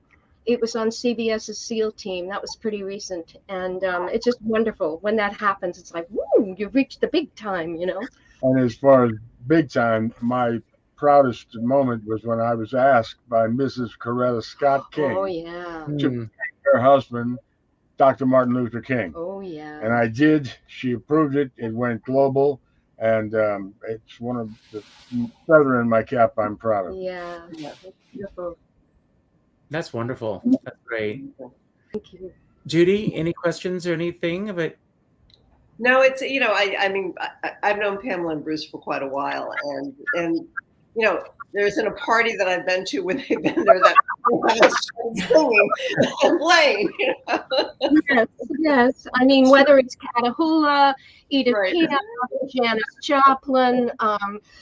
It was on CBS's SEAL Team. That was pretty recent. And it's just wonderful. When that happens, it's like, woo, you've reached the big time, you know? and as far as big time, my proudest moment was when I was asked by Mrs. Coretta Scott King Oh, yeah. to her husband, Dr. Martin Luther King. Oh, yeah. And I did. She approved it. It went global. And it's one of the feather in my cap I'm proud of. Yeah. Beautiful. That's wonderful. That's great. Thank you. Judi, any questions or anything of it? No, it's, I mean, I've known Pamela and Bruce for quite a while, and there's in a party that I've been to when they've been there that singing and playing. Yes. I mean, whether it's Catahoula, Edith Right. Piaf, Janis Joplin,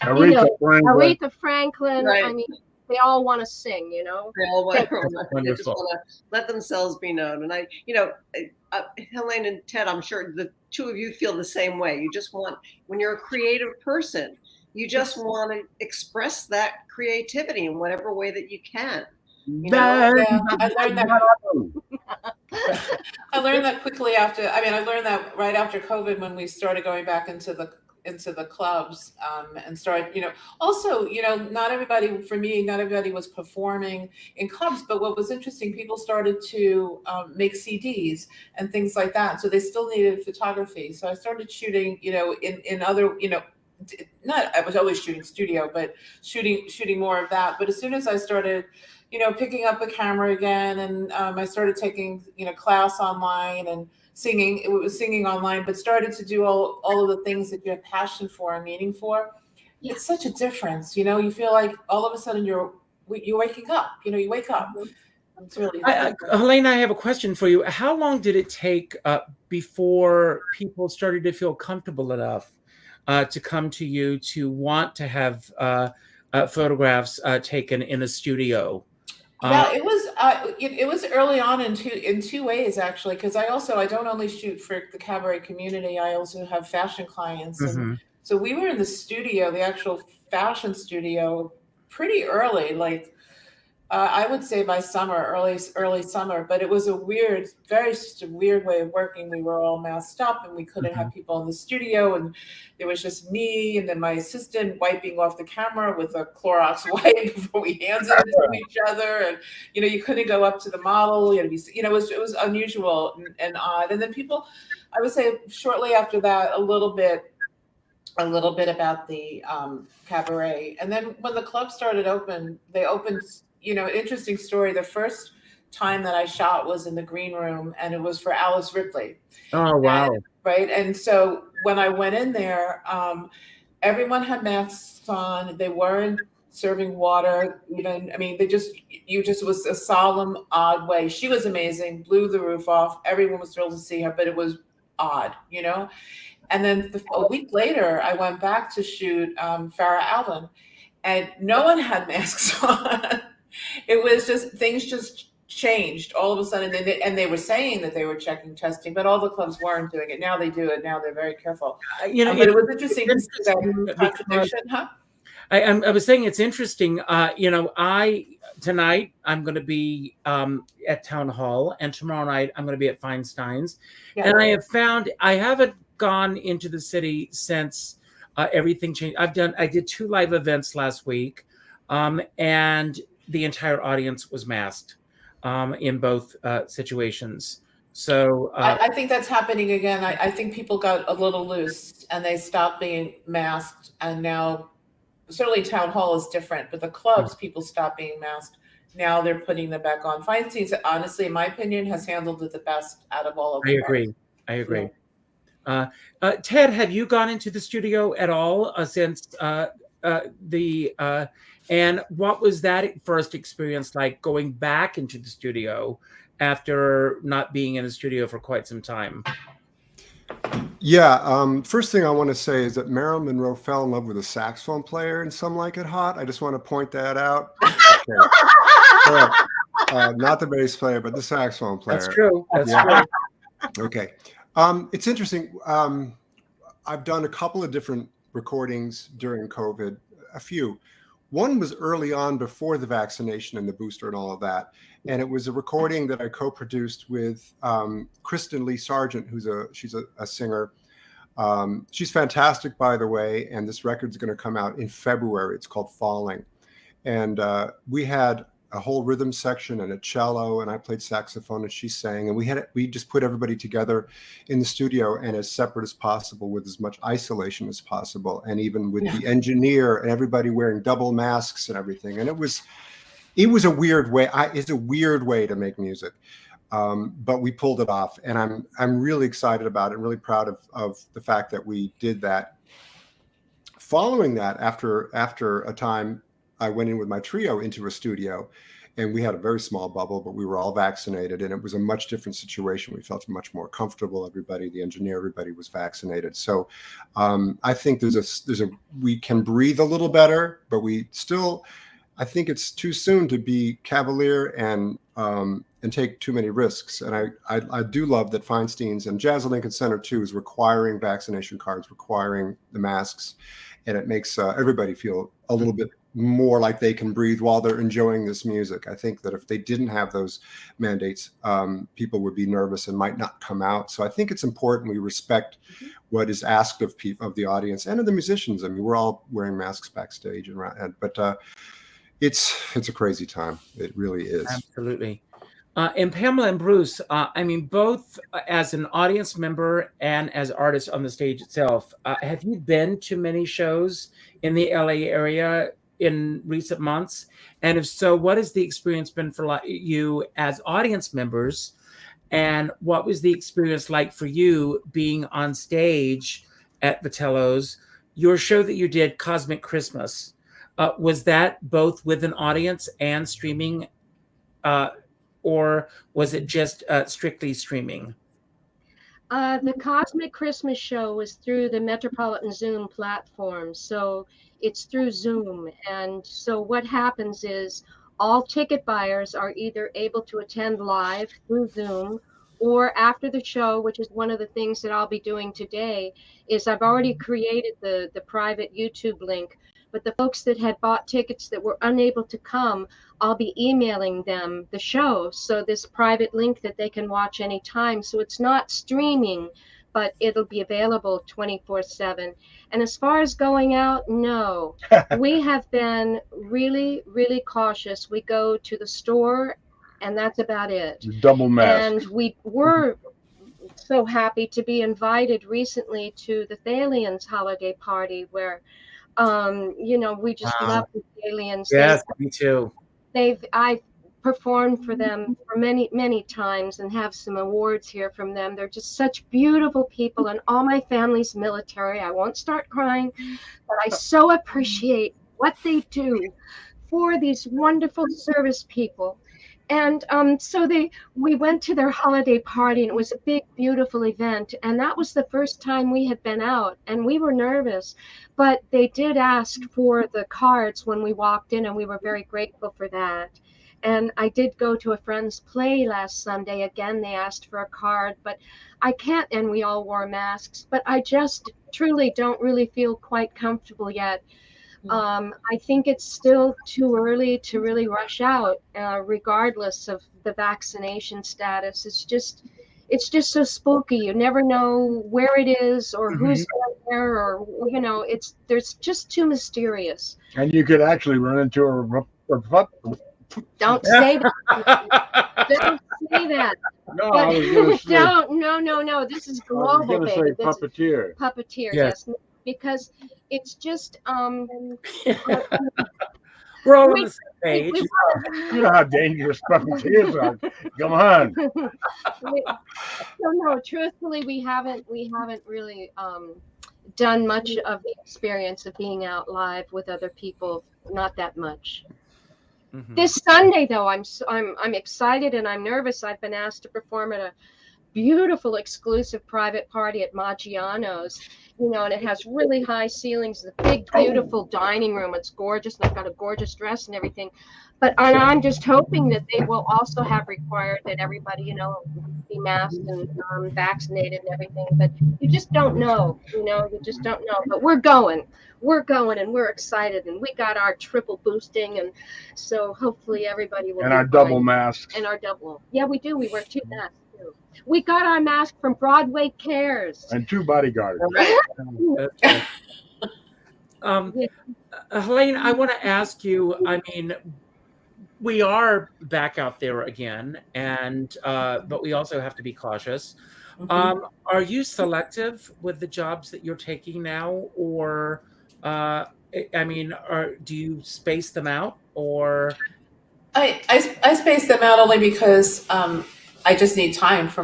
Aretha Franklin. Right. I mean, they all want to sing, you know. They all want, they just Wonderful. want to let themselves be known. And Helane and Ted, I'm sure the two of you feel the same way. You just want, when you're a creative person, you just want to express that creativity in whatever way that you can. Yeah, I learned that. I learned that quickly after. I mean, I learned that right after COVID when we started going back into the clubs and started. Also, not everybody was performing in clubs, but what was interesting, people started to make CDs and things like that. So they still needed photography. So I started shooting, in other, I was always shooting studio, but shooting more of that. But as soon as I started, picking up a camera again, and I started taking, class online and singing. It was singing online, but started to do all of the things that you have passion for and meaning for. Yeah. It's such a difference, you feel like all of a sudden you're waking up, you wake up. It's really Helane, I have a question for you. How long did it take before people started to feel comfortable enough to come to you to want to have photographs taken in a studio? Yeah, it was early on in two ways, actually, because I don't only shoot for the cabaret community, I also have fashion clients. And so we were in the studio, the actual fashion studio, pretty early, like I would say by summer, early summer, but it was a very weird way of working. We were all masked up and we couldn't have people in the studio, and there was just me and then my assistant wiping off the camera with a Clorox wipe before we handed it to each other. And, you couldn't go up to the model. It was unusual and odd. And then people, I would say shortly after that, a little bit about the cabaret. And then when the club started they opened, an interesting story. The first time that I shot was in the green room, and it was for Alice Ripley. Oh, wow. Right. And so when I went in there, everyone had masks on. They weren't serving water. You just was a solemn, odd way. She was amazing, blew the roof off. Everyone was thrilled to see her, but it was odd, And then a week later, I went back to shoot Farrah Alvin, and no one had masks on. It was just, things just changed all of a sudden. And they were saying that they were checking testing, but all the clubs weren't doing it. Now they do it. Now they're very careful. But it was interesting to see that contradiction, huh? I was saying it's interesting. Tonight I'm going to be at Town Hall, and tomorrow night I'm going to be at Feinstein's. Yeah. And I have found I haven't gone into the city since everything changed. I did 2 live events last week, and the entire audience was masked in both situations. So I think that's happening again. I think people got a little loose and they stopped being masked, and now certainly Town Hall is different, but the clubs, people stopped being masked. Now they're putting them back on. Feinstein's, honestly, in my opinion, has handled it the best out of all of them. I agree. Yeah. Ted, have you gone into the studio at all since and what was that first experience like, going back into the studio after not being in a studio for quite some time? Yeah, first thing I want to say is that Marilyn Monroe fell in love with a saxophone player in Some Like It Hot. I just want to point that out. Okay. Not the bass player, but the saxophone player. That's true. That's true. Okay. It's interesting. I've done a couple of different recordings during COVID, a few. One was early on before the vaccination and the booster and all of that. And it was a recording that I co-produced with Kristen Lee Sargent, she's a singer. She's fantastic, by the way. And this record's going to come out in February. It's called Falling. And we had a whole rhythm section and a cello, and I played saxophone and she sang, and we just put everybody together in the studio and as separate as possible with as much isolation as possible, and even with the engineer and everybody wearing double masks and everything. And it was a weird way. It's a weird way to make music, but we pulled it off, and I'm really excited about it. I'm really proud of the fact that we did that. Following that, after a time, I went in with my trio into a studio, and we had a very small bubble, but we were all vaccinated, and it was a much different situation. We felt much more comfortable. Everybody, the engineer, everybody was vaccinated. So I think we can breathe a little better, but I think it's too soon to be cavalier and take too many risks. And I do love that Feinstein's and Jazz at Lincoln Center too is requiring vaccination cards, requiring the masks, and it makes everybody feel a little bit more like they can breathe while they're enjoying this music. I think that if they didn't have those mandates, people would be nervous and might not come out. So I think it's important we respect what is asked of the audience and of the musicians. I mean, we're all wearing masks backstage, but it's a crazy time. It really is. Absolutely. And Pamela and Bruce, I mean, both as an audience member and as artists on the stage itself, have you been to many shows in the LA area in recent months? And if so, what has the experience been for you as audience members? And what was the experience like for you being on stage at Vitello's? Your show that you did, Cosmic Christmas, was that both with an audience and streaming, or was it just strictly streaming? The Cosmic Christmas show was through the Metropolitan Zoom platform. So it's through Zoom. And so what happens is all ticket buyers are either able to attend live through Zoom, or after the show, which is one of the things that I'll be doing today, is I've already created the private YouTube link. But the folks that had bought tickets that were unable to come, I'll be emailing them the show. So this private link that they can watch anytime. So it's not streaming, but it'll be available 24/7. And as far as going out, no. We have been really, really cautious. We go to the store, and that's about it. Double mask. And we were so happy to be invited recently to the Thalians holiday party where we just love the Aliens. Yes, me too. I've performed for them for many, many times and have some awards here from them. They're just such beautiful people, and all my family's military. I won't start crying, but I so appreciate what they do for these wonderful service people. And so we went to their holiday party, and it was a big, beautiful event. And that was the first time we had been out, and we were nervous. But they did ask for the cards when we walked in, and we were very grateful for that. And I did go to a friend's play last Sunday. Again, they asked for a card, but I can't, and we all wore masks. But I just truly don't really feel quite comfortable yet. I think it's still too early to really rush out, regardless of the vaccination status. It's just so spooky. You never know where it is or who's there, or there's just too mysterious. And you could actually run into a Don't say that. Don't say that. No, I was going to say. No. This is I was global, going to baby. say puppeteer. Puppeteer, Yes. yes. Because it's just We're all on the same page. You know how dangerous puppeteers are. Come on. No, truthfully, we haven't really done much of the experience of being out live with other people. Not that much. Mhm. This Sunday, though, I'm excited and I'm nervous. I've been asked to perform at a beautiful exclusive private party at Maggiano's, and it has really high ceilings, the big beautiful dining room. It's gorgeous, and I've got a gorgeous dress and everything. And I'm just hoping that they will also have required that everybody, be masked and vaccinated and everything. But you just don't know, you just don't know. But we're going, and we're excited, and we got our triple boosting, and so hopefully everybody will And be our double fine. masks. And our double, yeah, we do. We wear 2 masks too. We got our mask from Broadway Cares. And 2 bodyguards. Okay. Yeah. Helane, I want to ask you, I mean, we are back out there again, and but we also have to be cautious. Are you selective with the jobs that you're taking now, or I mean, do you space them out, or? I space them out only because I just need time for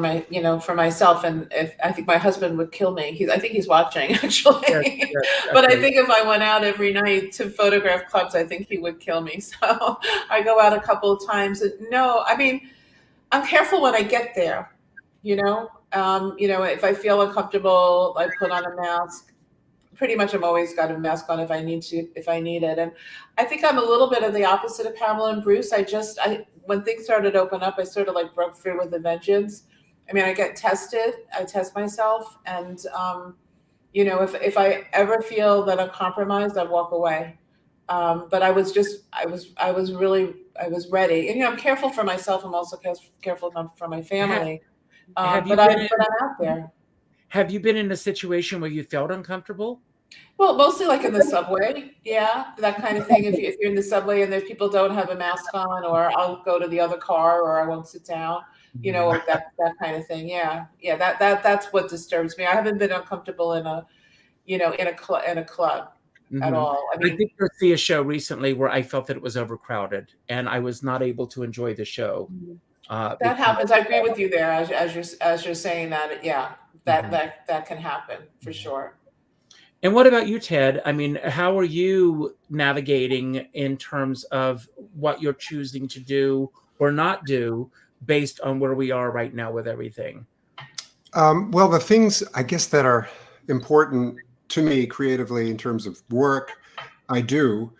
for myself, and if I think my husband would kill me. I think he's watching actually. Yes, But I okay. think if I went out every night to photograph clubs, I think he would kill me. So I go out a couple of times. And no, I mean, I'm careful when I get there. If I feel uncomfortable, I put on a mask. Pretty much, I'm always got a mask on if I need it. And I think I'm a little bit of the opposite of Pamela and Bruce. When things started to open up, I sort of like broke free with a vengeance. I mean, I test myself, and if I ever feel that I'm compromised, I walk away. But I was ready, and I'm careful for myself. I'm also careful for my family. But I'm out there. Have you been in a situation where you felt uncomfortable? Well, mostly like in the subway, yeah, that kind of thing. If you're in the subway and there's people don't have a mask on, or I'll go to the other car, or I won't sit down, or that kind of thing. Yeah, that's what disturbs me. I haven't been uncomfortable in a club at all. I mean, I did go see a show recently where I felt that it was overcrowded, and I was not able to enjoy the show. That happens. I agree with you there, as you're saying that. Yeah, that can happen for sure. And what about you, Ted? I mean, how are you navigating in terms of what you're choosing to do or not do based on where we are right now with everything? Well, the things I guess that are important to me creatively in terms of work, I do.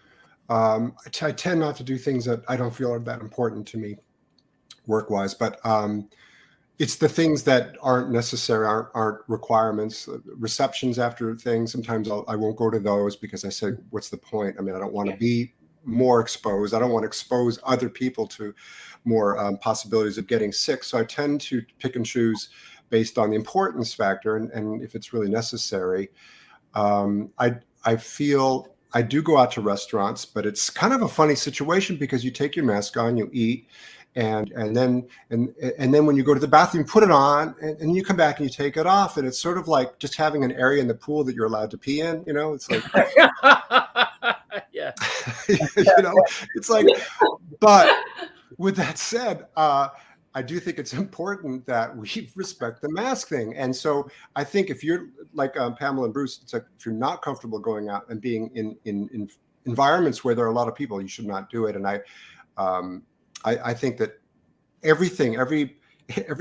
I tend not to do things that I don't feel are that important to me work-wise, but it's the things that aren't necessary, aren't requirements. Receptions after things, sometimes I won't go to those because I say, what's the point? I mean, I don't want to be more exposed. I don't want to expose other people to more possibilities of getting sick. So I tend to pick and choose based on the importance factor and if it's really necessary. I feel I do go out to restaurants, but it's kind of a funny situation because you take your mask on, you eat, and then when you go to the bathroom, put it on, and you come back and you take it off, and it's sort of like just having an area in the pool that you're allowed to pee in. It's like, Yeah, it's like. But with that said, I do think it's important that we respect the mask thing. And so I think if you're like Pamela and Bruce, it's like if you're not comfortable going out and being in environments where there are a lot of people, you should not do it. And I think that every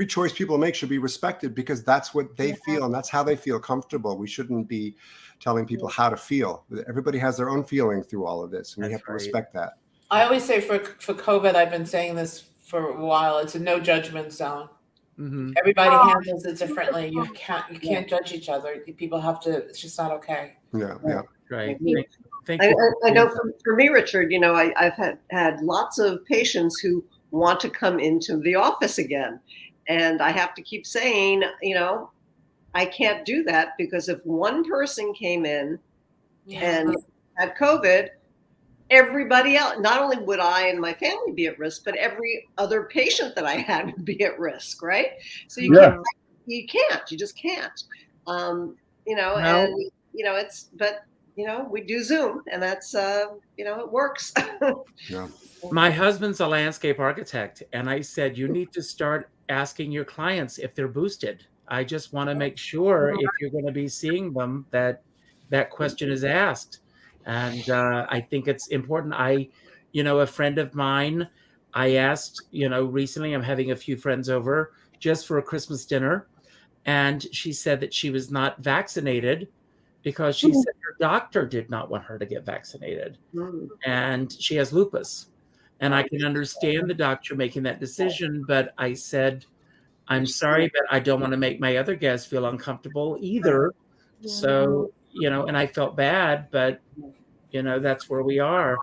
choice people make should be respected because that's what they feel and that's how they feel comfortable. We shouldn't be telling people how to feel. Everybody has their own feeling through all of this, and we have to respect that. I always say for COVID, I've been saying this for a while. It's a no judgment zone. Mm-hmm. Everybody handles it differently. You can't judge each other. People have to. It's just not okay. Yeah. Right. Thank you. I know for me, Richard, I've had lots of patients who want to come into the office again. And I have to keep saying, I can't do that because if one person came in and had COVID, everybody else, not only would I and my family be at risk, but every other patient that I had would be at risk, right? So you just can't. We do Zoom, and that's it works. Yeah. My husband's a landscape architect, and I said, you need to start asking your clients if they're boosted. I just want to make sure if you're going to be seeing them that question is asked. And I think it's important. A friend of mine, I asked, recently I'm having a few friends over just for a Christmas dinner. And she said that she was not vaccinated because she said her doctor did not want her to get vaccinated. And she has lupus. And I can understand the doctor making that decision, but I said, I'm sorry, but I don't want to make my other guests feel uncomfortable either. So, and I felt bad, but, that's where we are.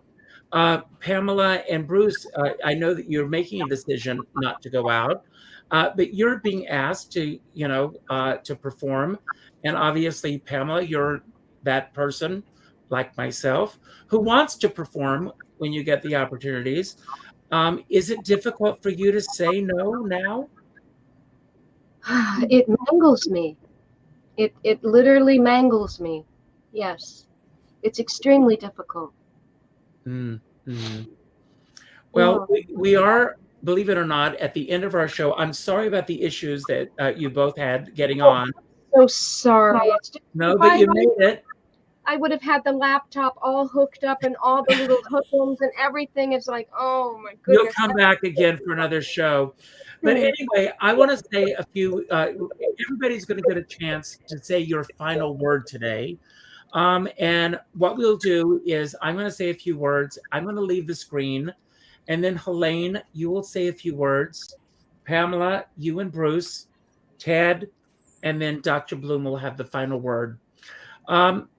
Pamela and Bruce, I know that you're making a decision not to go out, but you're being asked to, to perform. And obviously, Pamela, you're that person like myself who wants to perform when you get the opportunities. Is it difficult for you to say no now? It mangles me. It literally mangles me. Yes. It's extremely difficult. Mm-hmm. Well, we are, believe it or not, at the end of our show. I'm sorry about the issues that you both had getting on. So sorry. It's just, no, but you made it. I would have had the laptop all hooked up and all the little hookums and everything. It's like, oh my goodness. You'll come back again for another show. But anyway, I want to say a few, everybody's going to get a chance to say your final word today. And what we'll do is I'm going to say a few words. I'm going to leave the screen. And then Helane, you will say a few words. Pamela, you and Bruce, Ted, and then Dr. Bloom will have the final word.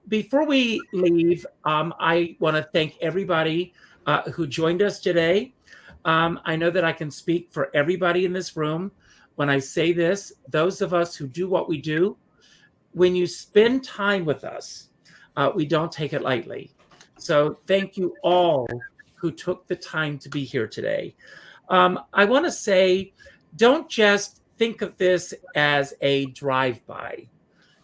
Before we leave, I want to thank everybody who joined us today. I know that I can speak for everybody in this room when I say this. Those of us who do what we do, when you spend time with us, we don't take it lightly. So thank you all who took the time to be here today. I want to say, don't just think of this as a drive-by.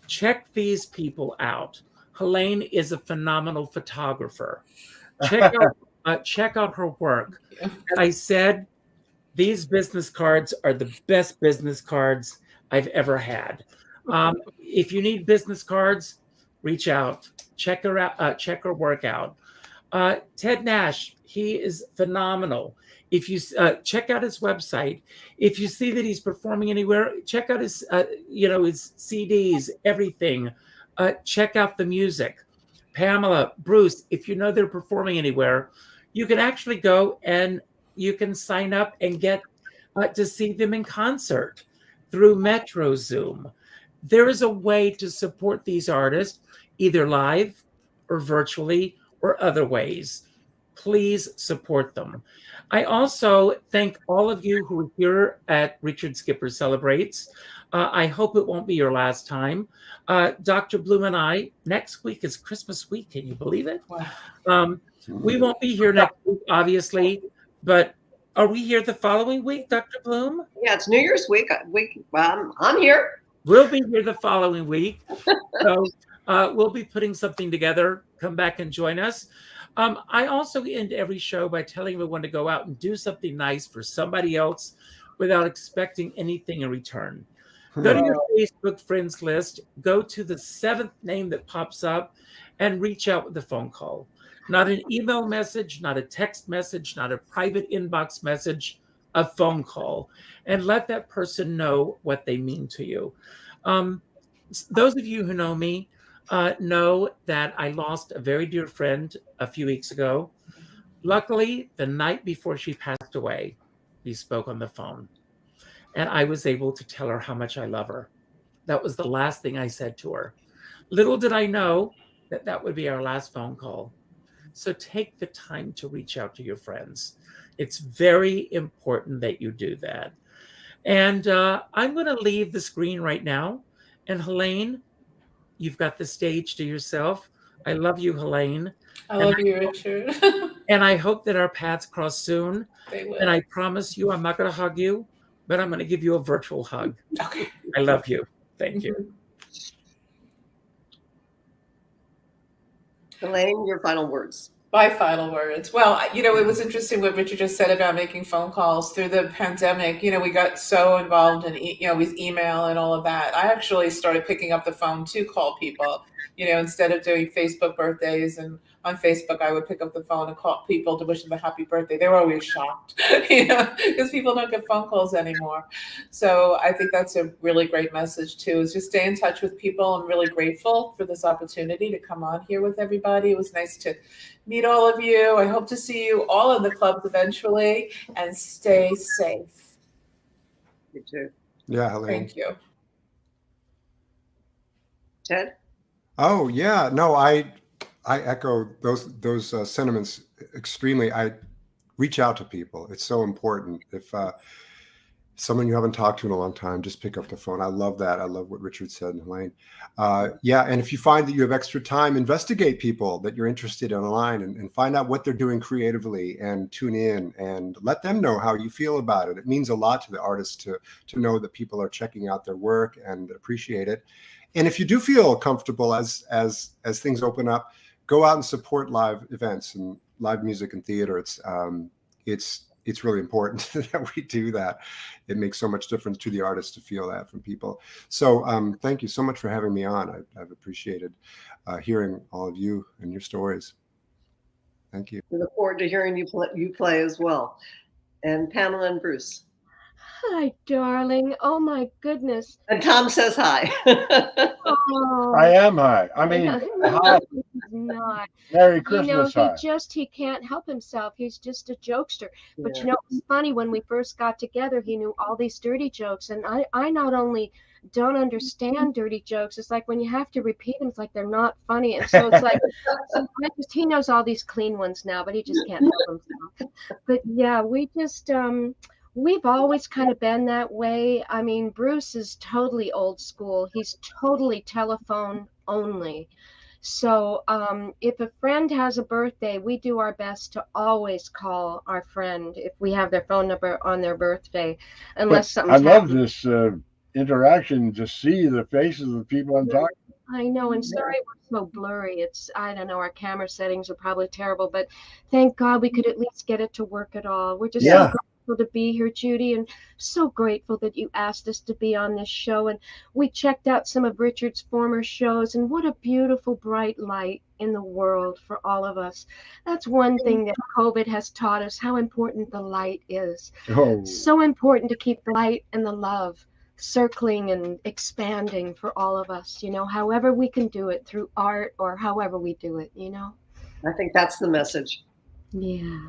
Check these people out. Helane is a phenomenal photographer. Check out her work. I said, these business cards are the best business cards I've ever had. If you need business cards, reach out. Check her out. Check her work out. Ted Nash, he is phenomenal. If you check out his website, if you see that he's performing anywhere, check out his, his CDs, everything. Check out the music. Pamela, Bruce, if you know they're performing anywhere, you can actually go and you can sign up and get to see them in concert through Metro Zoom. There is a way to support these artists, either live or virtually or other ways. Please support them. I also thank all of you who are here at Richard Skipper Celebrates. I hope it won't be your last time. Dr. Bloom and I, next week is Christmas week. Can you believe it? Wow. We won't be here next week, obviously, but are we here the following week, Dr. Bloom? Yeah, it's New Year's week. I'm here. We'll be here the following week. So we'll be putting something together. Come back and join us. I also end every show by telling everyone to go out and do something nice for somebody else without expecting anything in return. Go to your Facebook friends list, go to the 7th name that pops up, and reach out with a phone call. Not an email message, not a text message, not a private inbox message, a phone call. And let that person know what they mean to you. Those of you who know me know that I lost a very dear friend a few weeks ago. Luckily, the night before she passed away, we spoke on the phone. And I was able to tell her how much I love her. That was the last thing I said to her. Little did I know that that would be our last phone call. So take the time to reach out to your friends. It's very important that you do that. And I'm going to leave the screen right now. And Helane, you've got the stage to yourself. I love you, Helane. I love you, Richard. And I hope that our paths cross soon. They will. And I promise you, I'm not going to hug you, but I'm going to give you a virtual hug. Okay. I love you. Thank you. Helane, your final words. My final words. Well, it was interesting what Richard just said about making phone calls through the pandemic. We got so involved in, with email and all of that. I actually started picking up the phone to call people, instead of doing Facebook birthdays and on Facebook, I would pick up the phone and call people to wish them a happy birthday. They were always shocked, because people don't get phone calls anymore. So I think that's a really great message too, is just stay in touch with people. I'm really grateful for this opportunity to come on here with everybody. It was nice to meet all of you. I hope to see you all in the clubs eventually, and stay safe. You too. Yeah, Helane. Thank you. Ted? Oh yeah, no, I echo those sentiments extremely. I reach out to people. It's so important. If someone you haven't talked to in a long time, just pick up the phone. I love that. I love what Richard said and Helane. Yeah, and if you find that you have extra time, investigate people that you're interested in online and find out what they're doing creatively, and tune in and let them know how you feel about it. It means a lot to the artist to know that people are checking out their work and appreciate it. And if you do feel comfortable as things open up, go out and support live events and live music and theater. It's really important that we do that. It makes so much difference to the artist to feel that from people. So thank you so much for having me on. I've appreciated hearing all of you and your stories. Thank you. We look forward to hearing you play as well. And Pamela and Bruce. Hi, darling. Oh my goodness. And Tom says hi. Oh, I am high. I mean, no, hi. he's not. Merry You know, Christmas, hi. he can't help himself. He's just a jokester. But Yeah. you know, it's funny, when we first got together, he knew all these dirty jokes. And I not only don't understand dirty jokes, it's like when you have to repeat them, it's like they're not funny. And so it's like, he knows all these clean ones now, but he just can't help himself. But yeah, we've always kind of been that way. I mean, Bruce is totally old school. He's totally telephone only. So if a friend has a birthday, we do our best to always call our friend if we have their phone number on their birthday, unless something's I love happened. this interaction, to see the faces of the people I'm talking to. I know, and sorry we're so blurry. I don't know, our camera settings are probably terrible, but thank God we could at least get it to work at all. We're just so Yeah. grateful to be here, Judi, and so grateful that you asked us to be on this show. And we checked out some of Richard's former shows, and what a beautiful, bright light in the world for all of us. That's one thing that COVID has taught us, how important the light is. Oh, So important to keep the light and the love circling and expanding for all of us, however we can do it, through art or however we do it. I think that's the message. Yeah.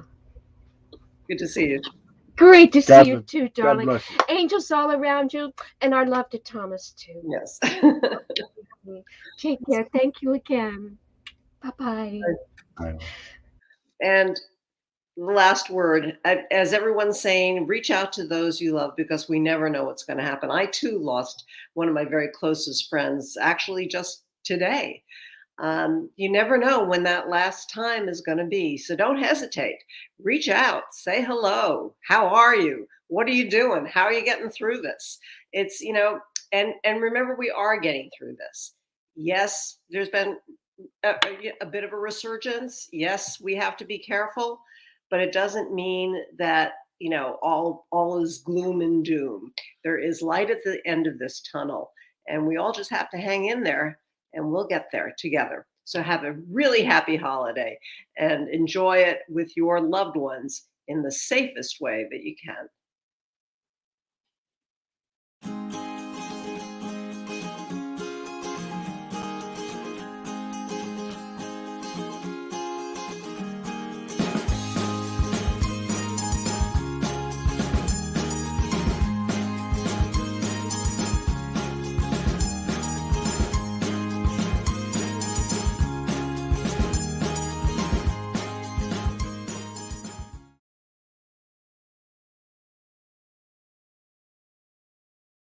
Good to see you. Great to God see you bless- too, God darling. bless you. Angels all around you, and our love to Thomas too. Yes. Take care. Thank you again. Bye-bye. And the last word, as everyone's saying, reach out to those you love, because we never know what's going to happen. I too lost one of my very closest friends, actually just today. You never know when that last time is going to be. So don't hesitate. Reach out, say hello. How are you? What are you doing? How are you getting through this? It's, and remember, we are getting through this. Yes, there's been a bit of a resurgence. Yes, we have to be careful, but it doesn't mean that, all is gloom and doom. There is light at the end of this tunnel, and we all just have to hang in there, and we'll get there together. So have a really happy holiday and enjoy it with your loved ones in the safest way that you can.